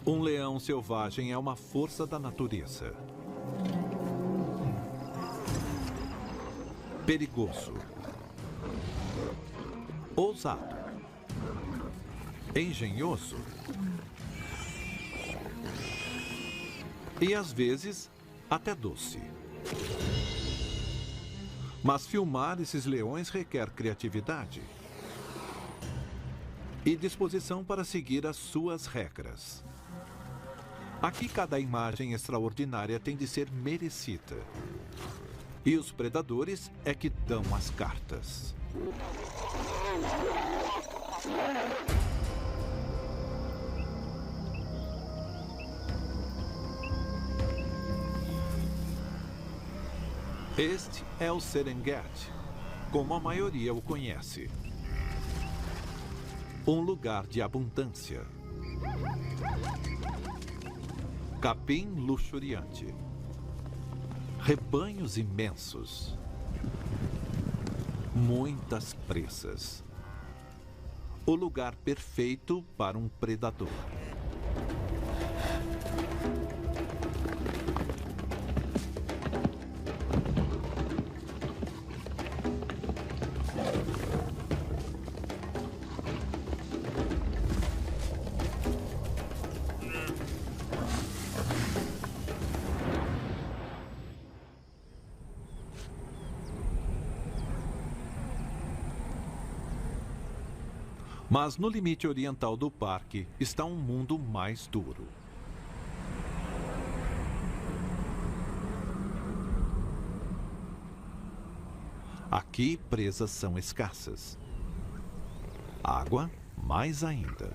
Um leão selvagem é uma força da natureza. Perigoso. Ousado. Engenhoso. E às vezes, até doce. Mas filmar esses leões requer criatividade e disposição para seguir as suas regras. Aqui cada imagem extraordinária tem de ser merecida. E os predadores é que dão as cartas. Este é o Serengeti, como a maioria o conhece. Um lugar de abundância. Capim luxuriante. Rebanhos imensos. Muitas presas. O lugar perfeito para um predador. Mas no limite oriental do parque está um mundo mais duro. Aqui presas são escassas. Água, mais ainda.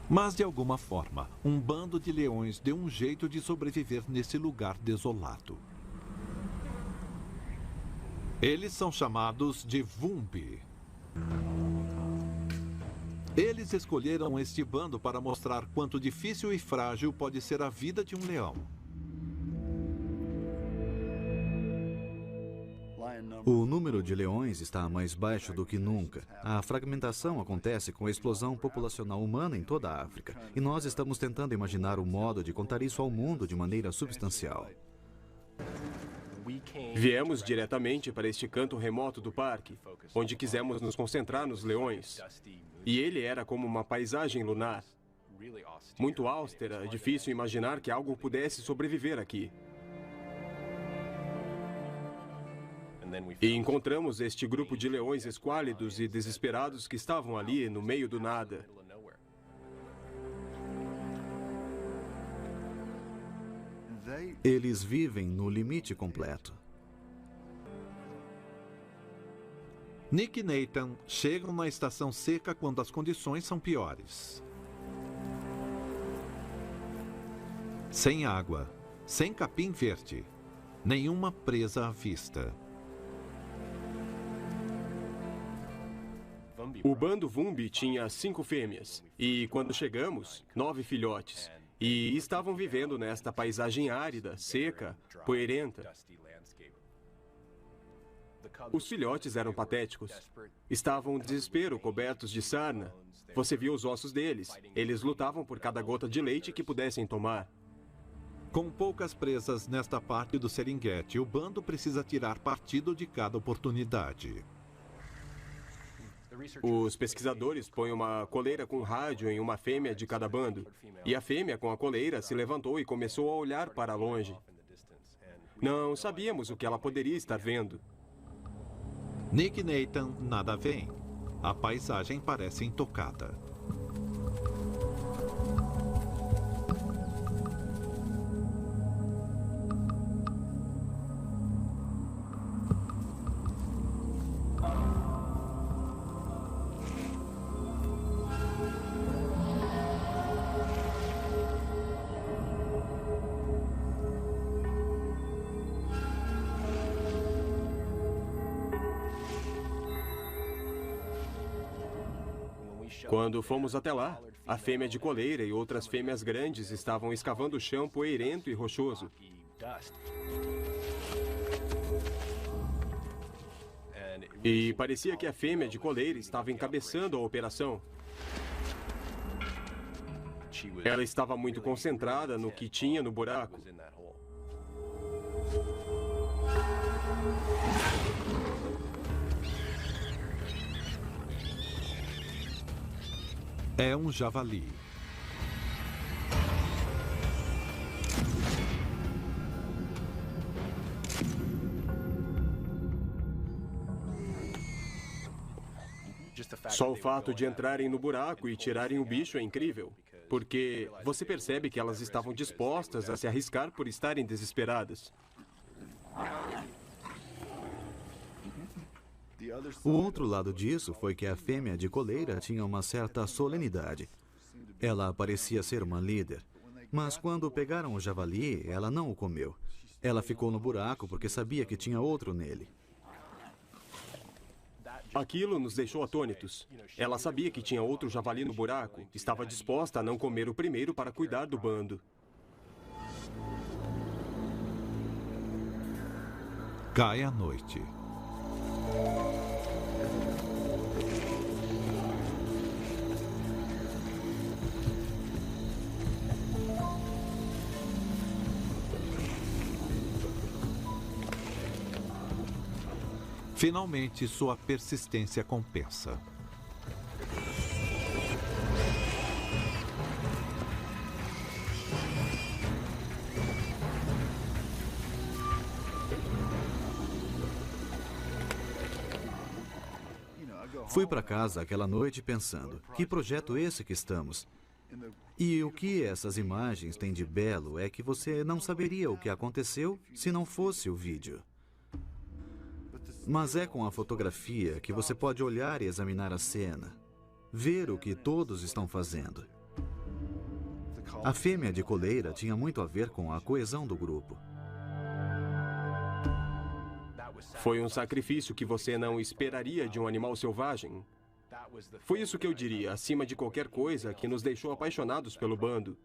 Mas de alguma forma, um bando de leões deu um jeito de sobreviver nesse lugar desolado. Eles são chamados de Vumbi. Eles escolheram este bando para mostrar quanto difícil e frágil pode ser a vida de um leão. O número de leões está mais baixo do que nunca. A fragmentação acontece com a explosão populacional humana em toda a África. E nós estamos tentando imaginar o modo de contar isso ao mundo de maneira substancial. Viemos diretamente para este canto remoto do parque, onde quisemos nos concentrar nos leões. E ele era como uma paisagem lunar. Muito austera, difícil imaginar que algo pudesse sobreviver aqui. E encontramos este grupo de leões esquálidos e desesperados que estavam ali no meio do nada. Eles vivem no limite completo. Nick e Nathan chegam na estação seca quando as condições são piores. Sem água, sem capim verde, nenhuma presa à vista. O bando Vumbi tinha 5 fêmeas e, quando chegamos, 9 filhotes. E estavam vivendo nesta paisagem árida, seca, poeirenta. Os filhotes eram patéticos. Estavam em desespero, cobertos de sarna. Você via os ossos deles. Eles lutavam por cada gota de leite que pudessem tomar. Com poucas presas nesta parte do Serengeti, o bando precisa tirar partido de cada oportunidade. Os pesquisadores põem uma coleira com rádio em uma fêmea de cada bando. E a fêmea com a coleira se levantou e começou a olhar para longe. Não sabíamos o que ela poderia estar vendo. Nick e Nathan nada veem. A paisagem parece intocada. Quando fomos até lá, a fêmea de coleira e outras fêmeas grandes estavam escavando o chão poeirento e rochoso. E parecia que a fêmea de coleira estava encabeçando a operação. Ela estava muito concentrada no que tinha no buraco. É um javali. Só o fato de entrarem no buraco e tirarem o bicho é incrível, porque você percebe que elas estavam dispostas a se arriscar por estarem desesperadas. O outro lado disso foi que a fêmea de coleira tinha uma certa solenidade. Ela parecia ser uma líder, mas quando pegaram o javali, ela não o comeu. Ela ficou no buraco porque sabia que tinha outro nele. Aquilo nos deixou atônitos. Ela sabia que tinha outro javali no buraco. Estava disposta a não comer o primeiro para cuidar do bando. Cai a noite. Finalmente, sua persistência compensa. Fui para casa aquela noite pensando, que projeto esse que estamos? E o que essas imagens têm de belo é que você não saberia o que aconteceu se não fosse o vídeo. Mas é com a fotografia que você pode olhar e examinar a cena, ver o que todos estão fazendo. A fêmea de coleira tinha muito a ver com a coesão do grupo. Foi um sacrifício que você não esperaria de um animal selvagem. Foi isso que eu diria, acima de qualquer coisa, que nos deixou apaixonados pelo bando,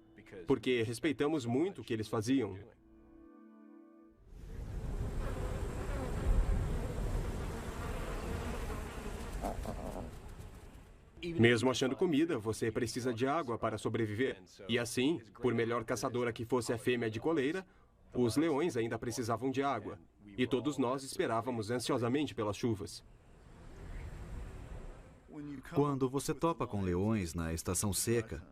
porque respeitamos muito o que eles faziam. Mesmo achando comida, você precisa de água para sobreviver. E assim, por melhor caçadora que fosse a fêmea de coleira, os leões ainda precisavam de água. E todos nós esperávamos ansiosamente pelas chuvas. Quando você topa com leões na estação seca,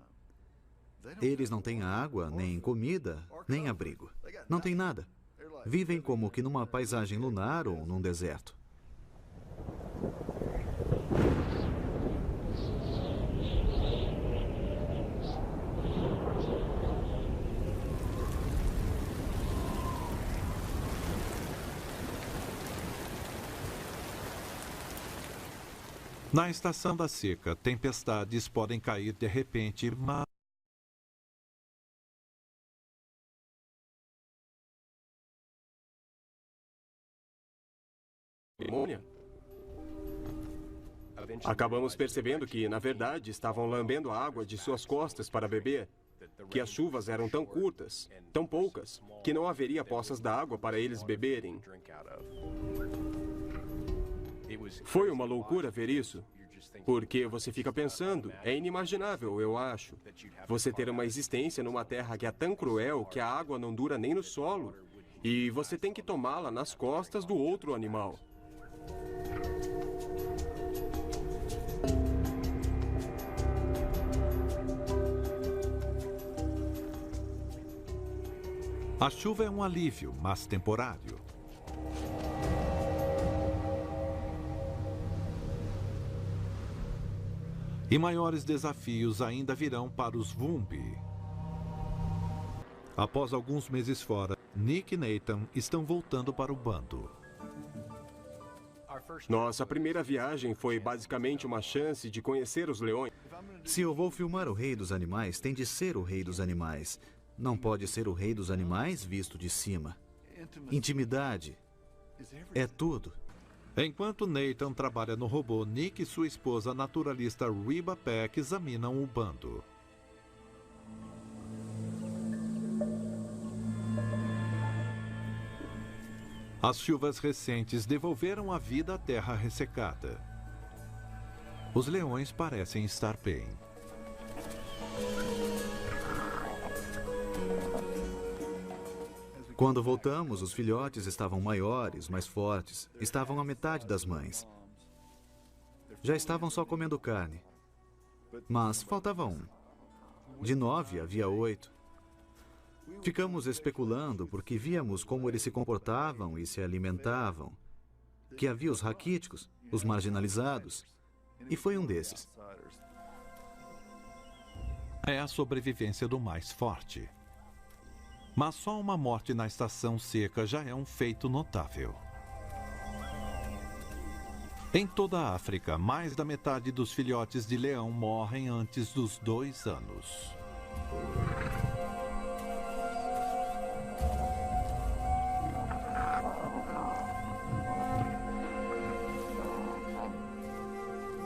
eles não têm água, nem comida, nem abrigo. Não têm nada. Vivem como que numa paisagem lunar ou num deserto. Na estação da seca, tempestades podem cair de repente, mas acabamos percebendo que, na verdade, estavam lambendo a água de suas costas para beber, que as chuvas eram tão curtas, tão poucas, que não haveria poças d'água para eles beberem. Foi uma loucura ver isso, porque você fica pensando, é inimaginável, eu acho, você ter uma existência numa terra que é tão cruel que a água não dura nem no solo, e você tem que tomá-la nas costas do outro animal. a chuva é um alívio, mas temporário. E maiores desafios ainda virão para os Vumbi. Após alguns meses fora, Nick e Nathan estão voltando para o bando. Nossa primeira viagem foi basicamente uma chance de conhecer os leões. Se eu vou filmar o rei dos animais, tem de ser o rei dos animais. Não pode ser o rei dos animais visto de cima. Intimidade é tudo. Enquanto Nathan trabalha no robô, Nick e sua esposa naturalista Reba Peck examinam o bando. As chuvas recentes devolveram a vida à terra ressecada. Os leões parecem estar bem. Quando voltamos, os filhotes estavam maiores, mais fortes, estavam à metade das mães. Já estavam só comendo carne. Mas faltava um. De 9 havia 8. Ficamos especulando porque víamos como eles se comportavam e se alimentavam. Que havia os raquíticos, os marginalizados. E foi um desses. É a sobrevivência do mais forte. Mas só uma morte na estação seca já é um feito notável. Em toda a África, mais da metade dos filhotes de leão morrem antes dos 2 anos.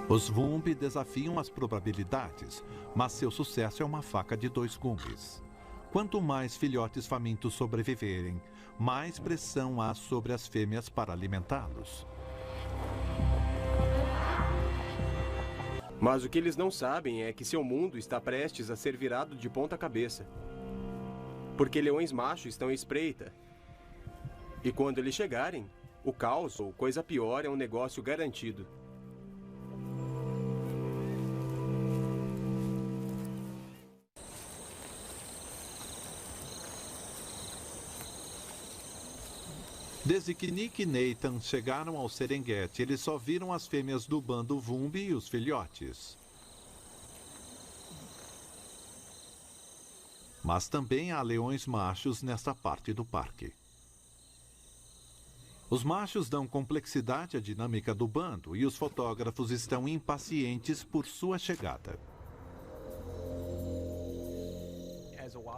Os Vumbi desafiam as probabilidades, mas seu sucesso é uma faca de 2 gumes. Quanto mais filhotes famintos sobreviverem, mais pressão há sobre as fêmeas para alimentá-los. Mas o que eles não sabem é que seu mundo está prestes a ser virado de ponta cabeça. Porque leões machos estão à espreita. E quando eles chegarem, o caos ou coisa pior é um negócio garantido. Desde que Nick e Nathan chegaram ao Serengeti, eles só viram as fêmeas do bando Vumbi e os filhotes. Mas também há leões machos nesta parte do parque. Os machos dão complexidade à dinâmica do bando e os fotógrafos estão impacientes por sua chegada.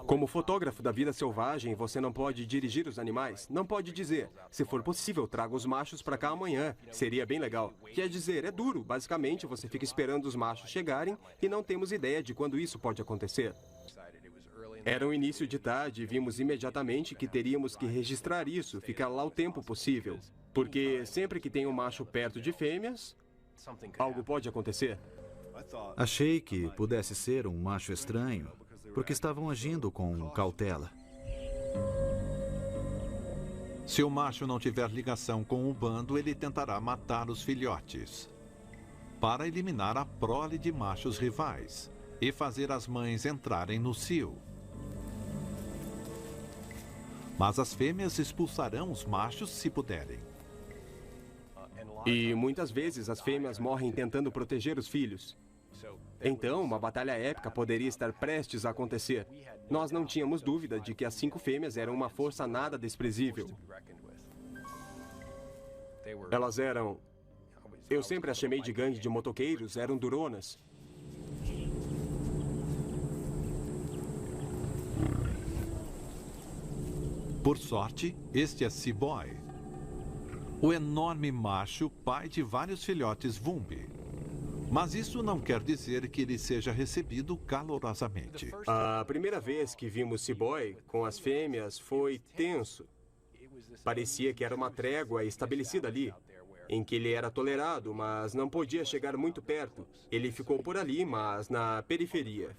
Como fotógrafo da vida selvagem, você não pode dirigir os animais. Não pode dizer, se for possível, traga os machos para cá amanhã. Seria bem legal. Quer dizer, é duro. Basicamente, você fica esperando os machos chegarem e não temos ideia de quando isso pode acontecer. Era o início de tarde e vimos imediatamente que teríamos que registrar isso, ficar lá o tempo possível. Porque sempre que tem um macho perto de fêmeas, algo pode acontecer. Achei que pudesse ser um macho estranho, porque estavam agindo com cautela. Se o macho não tiver ligação com o bando, ele tentará matar os filhotes para eliminar a prole de machos rivais e fazer as mães entrarem no cio. Mas as fêmeas expulsarão os machos se puderem. E muitas vezes as fêmeas morrem tentando proteger os filhos. Então, uma batalha épica poderia estar prestes a acontecer. Nós não tínhamos dúvida de que as 5 fêmeas eram uma força nada desprezível. Elas eram... Eu sempre as chamei de gangue de motoqueiros, eram duronas. Por sorte, este é Seaboy, o enorme macho pai de vários filhotes Vumbi. Mas isso não quer dizer que ele seja recebido calorosamente. A primeira vez que vimos Seaboy com as fêmeas foi tenso. Parecia que era uma trégua estabelecida ali, em que ele era tolerado, mas não podia chegar muito perto. Ele ficou por ali, mas na periferia.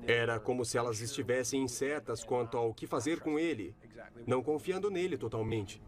Era como se elas estivessem incertas quanto ao que fazer com ele, não confiando nele totalmente.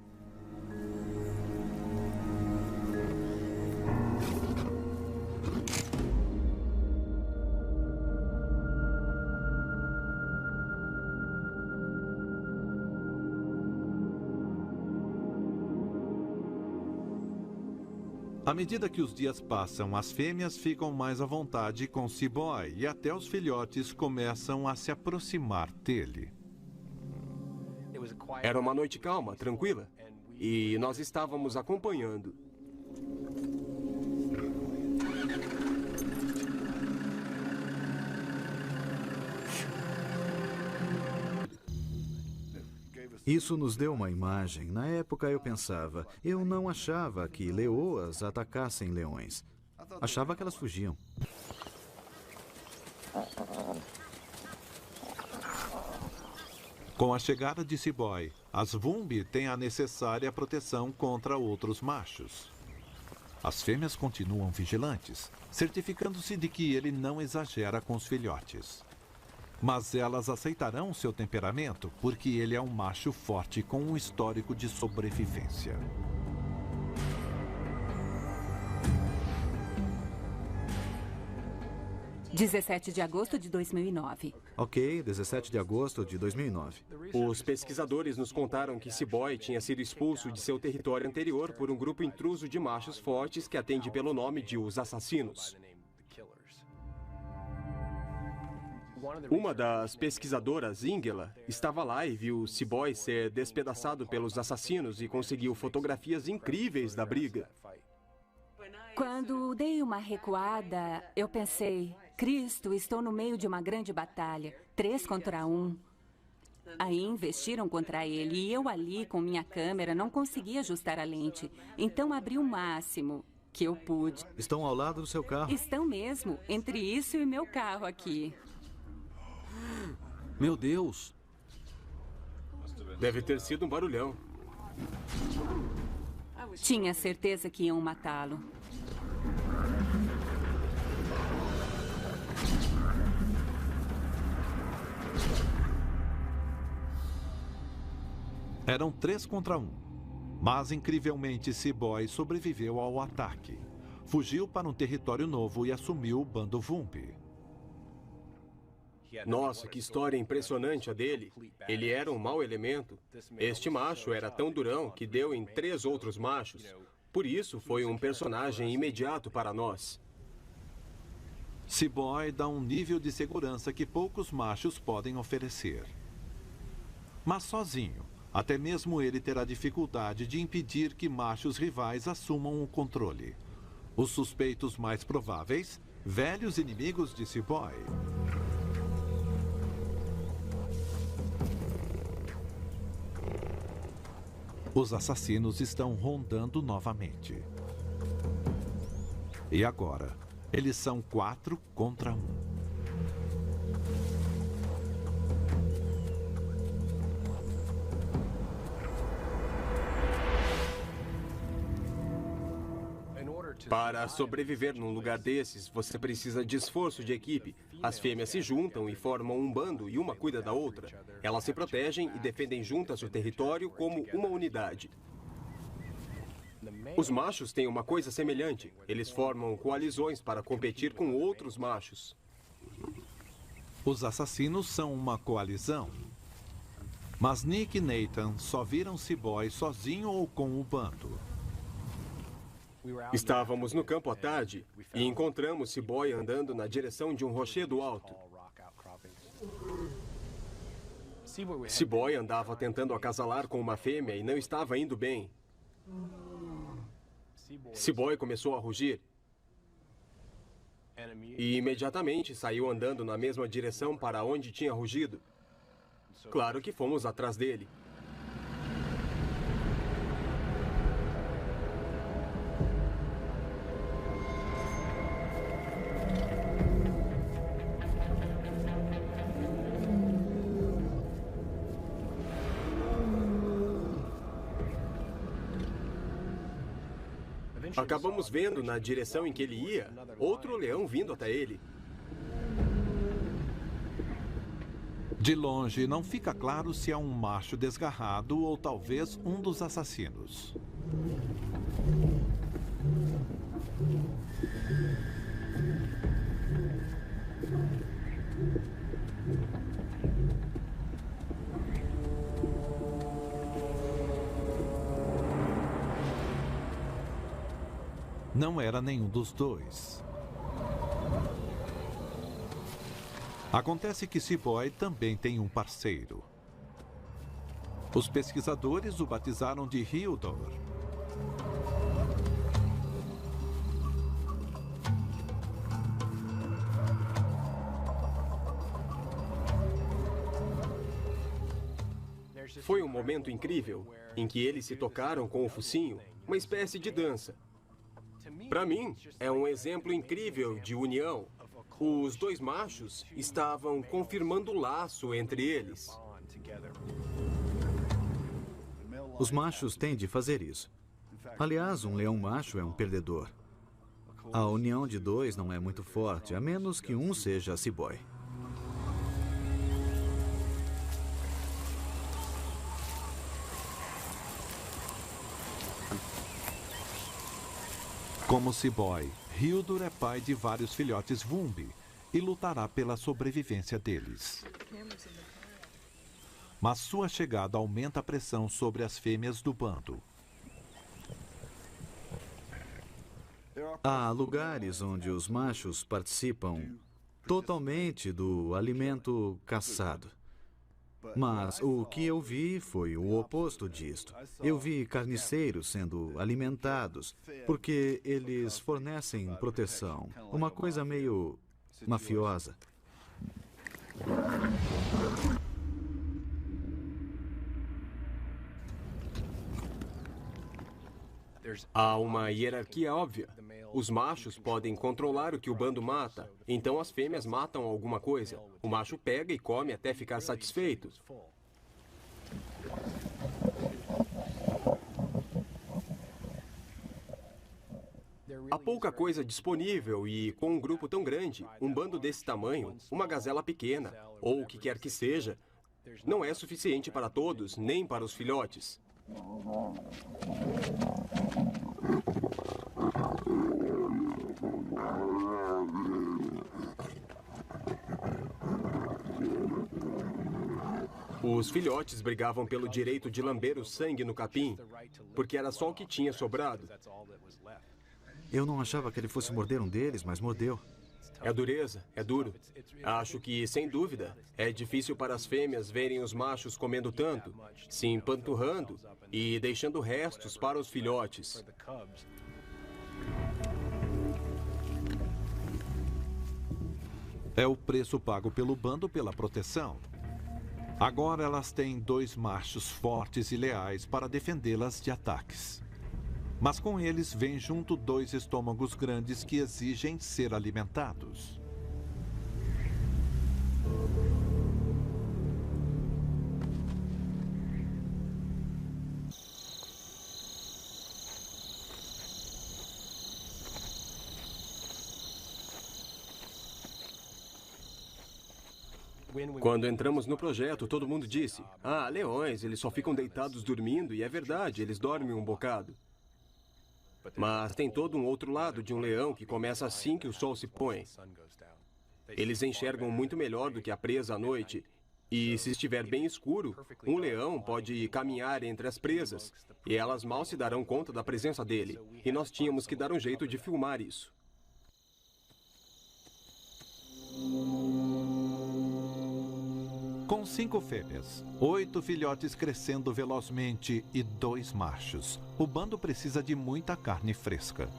À medida que os dias passam, as fêmeas ficam mais à vontade com Seaboy e até os filhotes começam a se aproximar dele. Era uma noite calma, tranquila, e nós estávamos acompanhando. Isso nos deu uma imagem. Na época eu pensava, eu não achava que leoas atacassem leões. Achava que elas fugiam. Com a chegada de Seaboy, as Vumbi têm a necessária proteção contra outros machos. As fêmeas continuam vigilantes, certificando-se de que ele não exagera com os filhotes. Mas elas aceitarão seu temperamento porque ele é um macho forte com um histórico de sobrevivência. ...17 de agosto de 2009. Ok, 17 de agosto de 2009. Os pesquisadores nos contaram que Seaboy tinha sido expulso de seu território anterior por um grupo intruso de machos fortes que atende pelo nome de Os Assassinos. Uma das pesquisadoras, Ingela, estava lá e viu Seaboy ser despedaçado pelos assassinos e conseguiu fotografias incríveis da briga. Quando dei uma recuada, eu pensei, Cristo, estou no meio de uma grande batalha, 3 contra 1. Aí investiram contra ele e eu ali com minha câmera não conseguia ajustar a lente. Então abri o máximo que eu pude. Estão ao lado do seu carro. Estão mesmo, entre isso e meu carro aqui. Meu Deus! Deve ter sido um barulhão. Tinha certeza que iam matá-lo. Eram 3 contra 1. Mas, incrivelmente, Seaboy sobreviveu ao ataque. Fugiu para um território novo e assumiu o bando Vumbi. Nossa, que história impressionante a dele. Ele era um mau elemento. Este macho era tão durão que deu em 3 outros machos. Por isso, foi um personagem imediato para nós. Seaboy dá um nível de segurança que poucos machos podem oferecer. Mas sozinho, até mesmo ele terá dificuldade de impedir que machos rivais assumam o controle. Os suspeitos mais prováveis, velhos inimigos de Seaboy. Os assassinos estão rondando novamente. E agora, eles são 4 contra 1. Para sobreviver num lugar desses, você precisa de esforço de equipe. As fêmeas se juntam e formam um bando e uma cuida da outra. Elas se protegem e defendem juntas o território como uma unidade. Os machos têm uma coisa semelhante. Eles formam coalizões para competir com outros machos. Os assassinos são uma coalizão. Mas Nick e Nathan só viram Seaboy sozinho ou com o bando. Estávamos no campo à tarde e encontramos Seaboy andando na direção de um rochedo alto. Seaboy andava tentando acasalar com uma fêmea e não estava indo bem. Seaboy começou a rugir e imediatamente saiu andando na mesma direção para onde tinha rugido. Claro que fomos atrás dele. Acabamos vendo, na direção em que ele ia, outro leão vindo até ele. De longe, não fica claro se é um macho desgarrado ou talvez um dos assassinos. Não era nenhum dos dois. Acontece que Seaboy também tem um parceiro. Os pesquisadores o batizaram de Hildor. Foi um momento incrível, em que eles se tocaram com o focinho, uma espécie de dança. Para mim, é um exemplo incrível de união. Os dois machos estavam confirmando o laço entre eles. Os machos têm de fazer isso. Aliás, um leão macho é um perdedor. A união de dois não é muito forte, a menos que um seja cibói. Como cibói, Hildur é pai de vários filhotes Vumbi e lutará pela sobrevivência deles. Mas sua chegada aumenta a pressão sobre as fêmeas do bando. Há lugares onde os machos participam totalmente do alimento caçado. Mas o que eu vi foi o oposto disto. Eu vi carniceiros sendo alimentados porque eles fornecem proteção. Uma coisa meio mafiosa. Há uma hierarquia óbvia. Os machos podem controlar o que o bando mata, então as fêmeas matam alguma coisa. O macho pega e come até ficar satisfeito. Há pouca coisa disponível e, com um grupo tão grande, um bando desse tamanho, uma gazela pequena, ou o que quer que seja, não é suficiente para todos, nem para os filhotes. Os filhotes brigavam pelo direito de lamber o sangue no capim, porque era só o que tinha sobrado. Eu não achava que ele fosse morder um deles, mas mordeu. É dureza, é duro. Acho que, sem dúvida, é difícil para as fêmeas verem os machos comendo tanto, se empanturrando e deixando restos para os filhotes. É o preço pago pelo bando pela proteção. Agora elas têm dois machos fortes e leais para defendê-las de ataques. Mas com eles vem junto dois estômagos grandes que exigem ser alimentados. Quando entramos no projeto, todo mundo disse: "Ah, leões, eles só ficam deitados dormindo", e é verdade, eles dormem um bocado. Mas tem todo um outro lado de um leão que começa assim que o sol se põe. Eles enxergam muito melhor do que a presa à noite. E se estiver bem escuro, um leão pode caminhar entre as presas. E elas mal se darão conta da presença dele. E nós tínhamos que dar um jeito de filmar isso. Com 5 fêmeas, 8 filhotes crescendo velozmente e 2 machos, o bando precisa de muita carne fresca.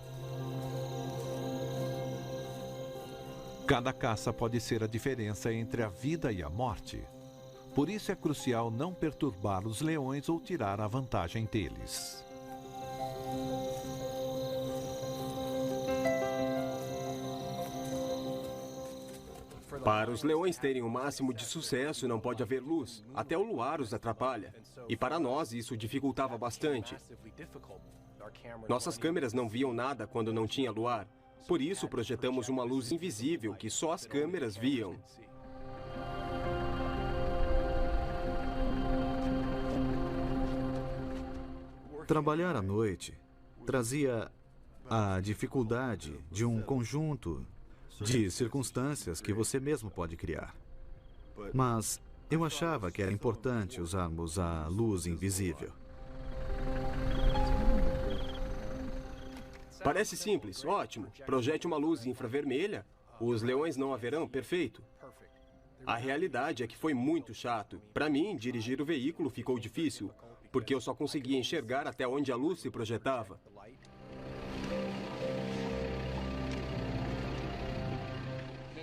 Cada caça pode ser a diferença entre a vida e a morte. Por isso é crucial não perturbar os leões ou tirar a vantagem deles. Para os leões terem o máximo de sucesso, não pode haver luz. Até o luar os atrapalha. E para nós, isso dificultava bastante. Nossas câmeras não viam nada quando não tinha luar. Por isso, projetamos uma luz invisível que só as câmeras viam. Trabalhar à noite trazia a dificuldade de um conjunto de circunstâncias que você mesmo pode criar. Mas eu achava que era importante usarmos a luz invisível. Parece simples, ótimo. Projete uma luz infravermelha, os leões não a verão, perfeito. A realidade é que foi muito chato. Para mim, dirigir o veículo ficou difícil, porque eu só conseguia enxergar até onde a luz se projetava.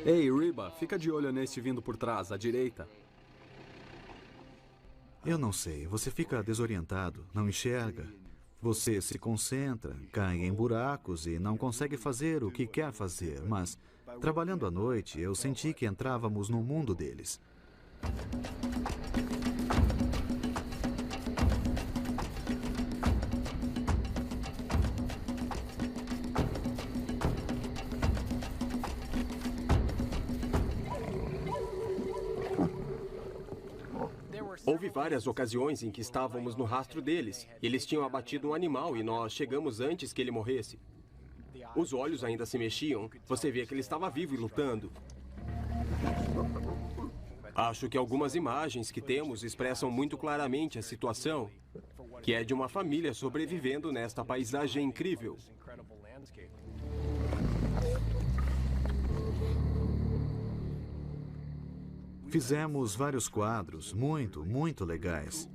Ei, Riba, fica de olho neste vindo por trás, à direita. Eu não sei. Você fica desorientado, não enxerga. Você se concentra, cai em buracos e não consegue fazer o que quer fazer. Mas, trabalhando à noite, eu senti que entrávamos no mundo deles. Houve várias ocasiões em que estávamos no rastro deles. Eles tinham abatido um animal e nós chegamos antes que ele morresse. Os olhos ainda se mexiam. Você via que ele estava vivo e lutando. Acho que algumas imagens que temos expressam muito claramente a situação, que é de uma família sobrevivendo nesta paisagem incrível. Fizemos vários quadros, muito legais.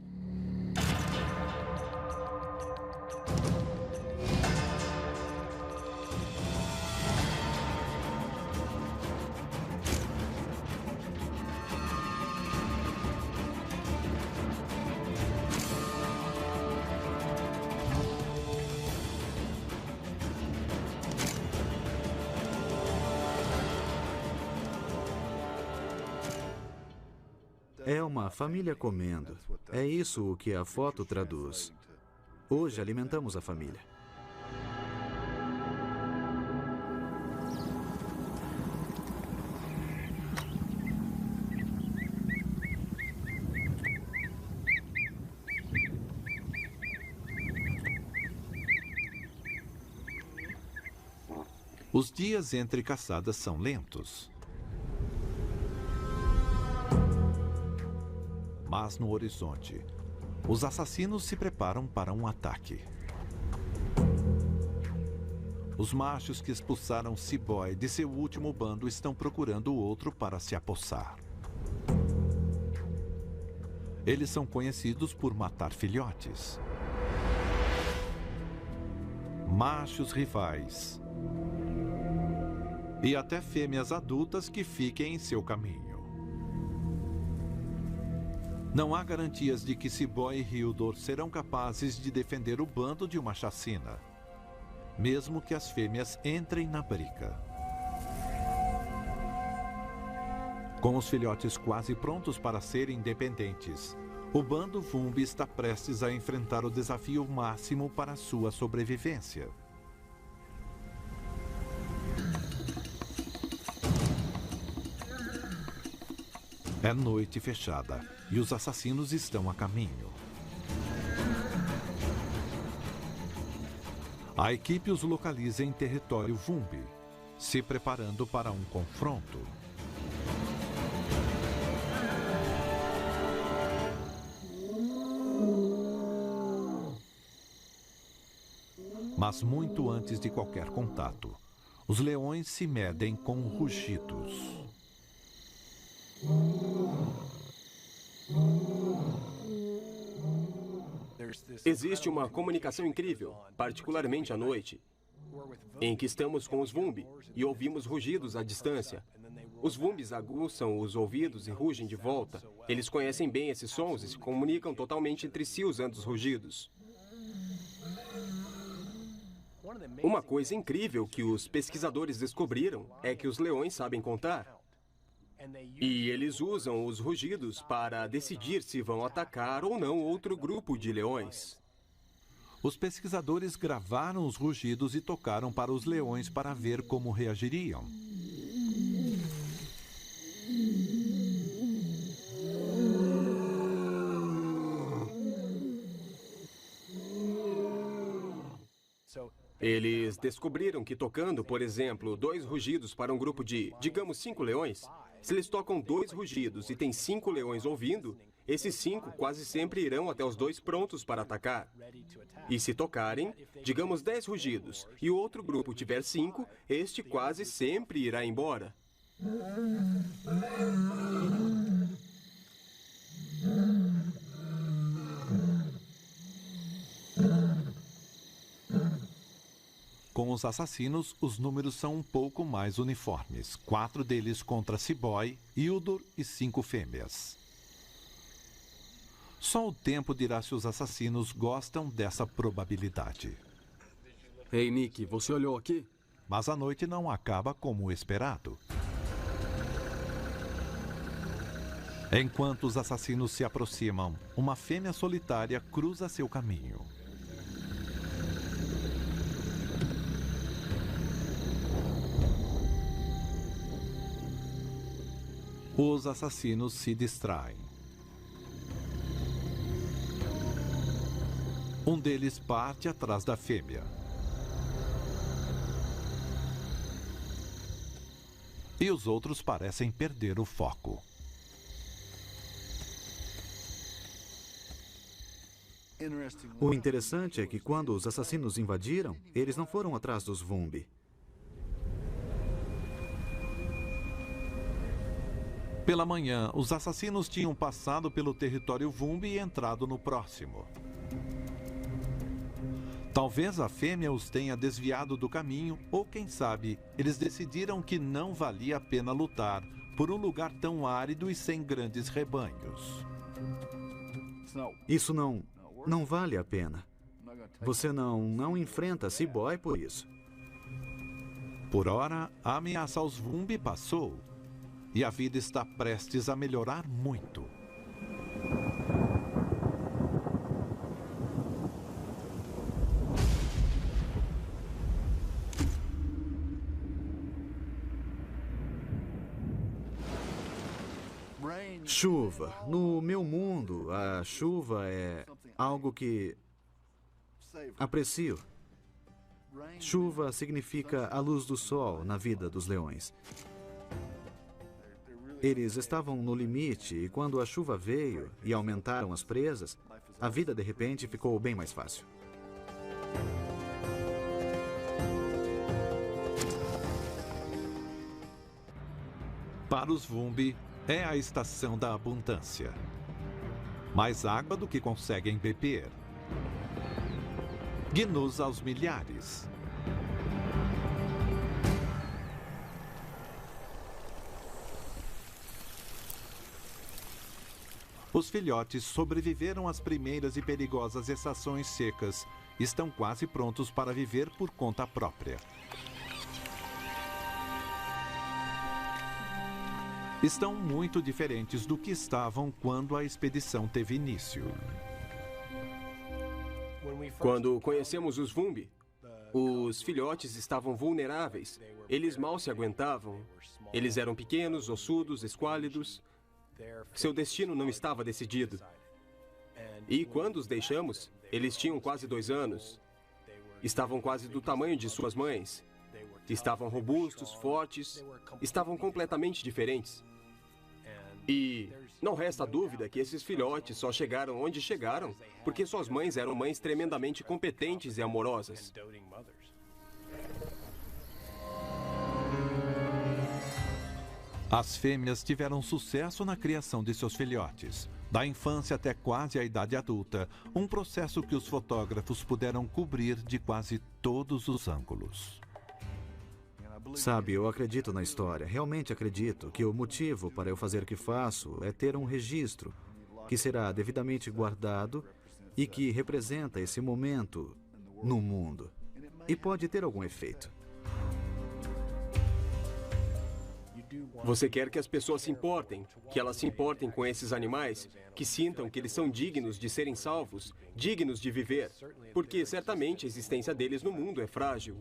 É uma família comendo. É isso o que a foto traduz. Hoje alimentamos a família. Os dias entre caçadas são lentos. Mas no horizonte, os assassinos se preparam para um ataque. Os machos que expulsaram Seaboy de seu último bando estão procurando outro para se apossar. Eles são conhecidos por matar filhotes. Machos rivais. E até fêmeas adultas que fiquem em seu caminho. Não há garantias de que Seaboy e Hildor serão capazes de defender o bando de uma chacina, mesmo que as fêmeas entrem na briga. Com os filhotes quase prontos para serem independentes, o bando Vumbi está prestes a enfrentar o desafio máximo para sua sobrevivência. É noite fechada e os assassinos estão a caminho. A equipe os localiza em território Vumbi, se preparando para um confronto. Mas muito antes de qualquer contato, os leões se medem com rugidos. Existe uma comunicação incrível, particularmente à noite, em que estamos com os Vumbi e ouvimos rugidos à distância. Os Vumbis aguçam os ouvidos e rugem de volta. Eles conhecem bem esses sons e se comunicam totalmente entre si usando os rugidos. Uma coisa incrível que os pesquisadores descobriram é que os leões sabem contar. E eles usam os rugidos para decidir se vão atacar ou não outro grupo de leões. Os pesquisadores gravaram os rugidos e tocaram para os leões para ver como reagiriam. Eles descobriram que tocando, por exemplo, 2 rugidos para um grupo de, digamos, 5 leões, se eles tocam 2 rugidos e tem 5 leões ouvindo, esses 5 quase sempre irão até os 2 prontos para atacar. E se tocarem, digamos, 10 rugidos, e o outro grupo tiver 5, este quase sempre irá embora. Com os assassinos, os números são um pouco mais uniformes. 4 deles contra Seaboy, Hildor e 5 fêmeas. Só o tempo dirá se os assassinos gostam dessa probabilidade. Ei, Nick, você olhou aqui? Mas a noite não acaba como esperado. Enquanto os assassinos se aproximam, uma fêmea solitária cruza seu caminho. Os assassinos se distraem. Um deles parte atrás da fêmea. E os outros parecem perder o foco. O interessante é que quando os assassinos invadiram, eles não foram atrás dos Vumbi. Pela manhã, os assassinos tinham passado pelo território Vumbi e entrado no próximo. Talvez a fêmea os tenha desviado do caminho, ou quem sabe, eles decidiram que não valia a pena lutar por um lugar tão árido e sem grandes rebanhos. Isso não vale a pena. Você não enfrenta Seaboy por isso. Por ora, a ameaça aos Vumbi passou. E a vida está prestes a melhorar muito. Chuva. No meu mundo, a chuva é algo que aprecio. Chuva significa a luz do sol na vida dos leões. Eles estavam no limite e quando a chuva veio e aumentaram as presas, a vida de repente ficou bem mais fácil. Para os Vumbi, é a estação da abundância. Mais água do que conseguem beber. Gnus aos milhares. Os filhotes sobreviveram às primeiras e perigosas estações secas e estão quase prontos para viver por conta própria. Estão muito diferentes do que estavam quando a expedição teve início. Quando conhecemos os Vumbi, os filhotes estavam vulneráveis. Eles mal se aguentavam. Eles eram pequenos, ossudos, esquálidos. Seu destino não estava decidido. E quando os deixamos, eles tinham quase 2 anos. Estavam quase do tamanho de suas mães. Estavam robustos, fortes. Estavam completamente diferentes. E não resta dúvida que esses filhotes só chegaram onde chegaram porque suas mães eram mães tremendamente competentes e amorosas. As fêmeas tiveram sucesso na criação de seus filhotes, da infância até quase a idade adulta, um processo que os fotógrafos puderam cobrir de quase todos os ângulos. Sabe, eu acredito na história. Realmente acredito que o motivo para eu fazer o que faço é ter um registro que será devidamente guardado e que representa esse momento no mundo. E pode ter algum efeito. Você quer que as pessoas se importem, que elas se importem com esses animais, que sintam que eles são dignos de serem salvos, dignos de viver, porque certamente a existência deles no mundo é frágil.